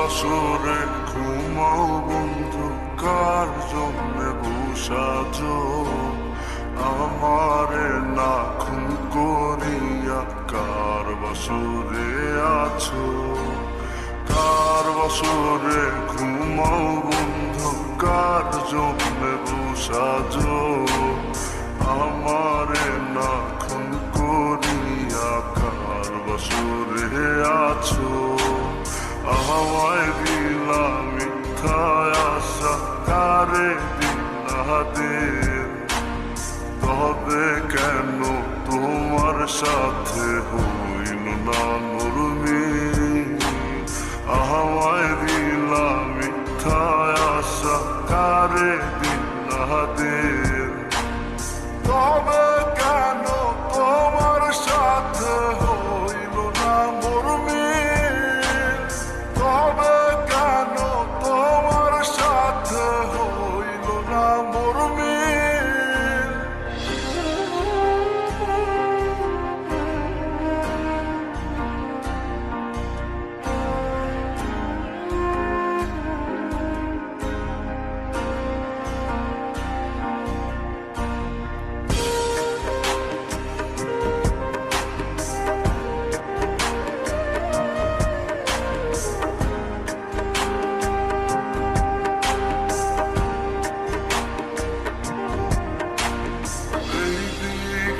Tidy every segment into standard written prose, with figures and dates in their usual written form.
বাসরে ঘুমাও বন্ধু, কার জন্যে বসাজো আমারে না খুন করিয়া? কার বাসরে আছো, কার বাসরে ঘুমাও বন্ধু, কার জন্যে বসাজো আমারে না খুন করিয়া? কার বাসরে আছো? আমায় দিলা মিথ্যা আশা, কারে দিলা দিন? তবে কেন তোমার সাথে হইল না নরমি? আমায় দিলা মিথ্যা আশা, কারে দিলা দিন? তবে কেন তোমার সাথে হইল না মরমি? তবে কেন তোমার সাথে হইল না মরমি?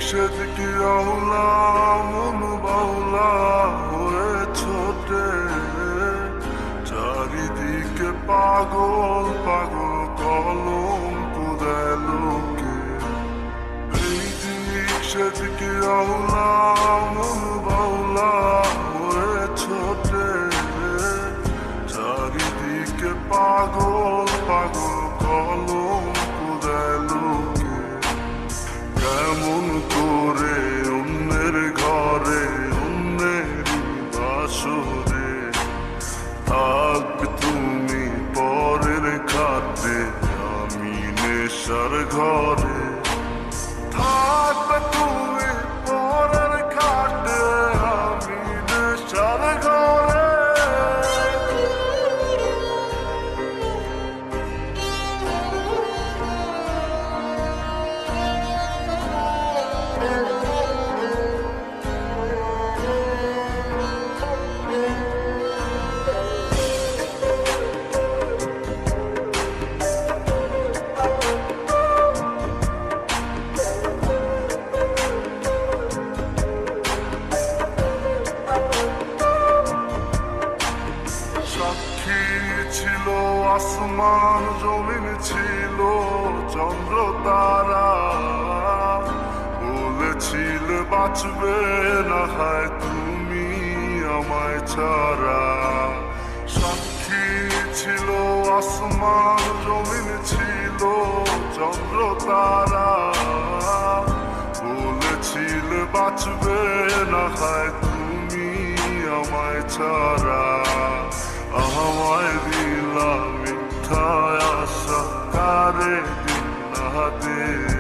সেদিকে আওলা মন বাউলা হয়ে ছোটে, চারিদিকে পাগল পাগল কলঙ্ক দেয় লোকে। এই দিক সেদিকে আওলা মন বাউলা হয়ে ছোটে, চারিদিকে পাগল পাগল কলঙ্ক দেয় লোকে। কেমন করে অন্যের ঘরে অন্যেরই বাসরে থাকবে তুমি পরের খাটে? আমি নেশার ঘরে থাকবে তুমি পরের খাটে, আমি নেশার ঘরে। সাক্ষী ছিল আসমান, জমিন ছিল চন্দ্র তারা, বলেছিলে বাঁচবে না হয় তুমি আমায় ছাড়া। সাক্ষী ছিল আসমান, জমিন ছিল চন্দ্র তারা, বলেছিলে বাঁচবে না হয় তুমি আমায় ছাড়া। আমায় দিলা মিথ্যা আশা, কারে দিলা দিন?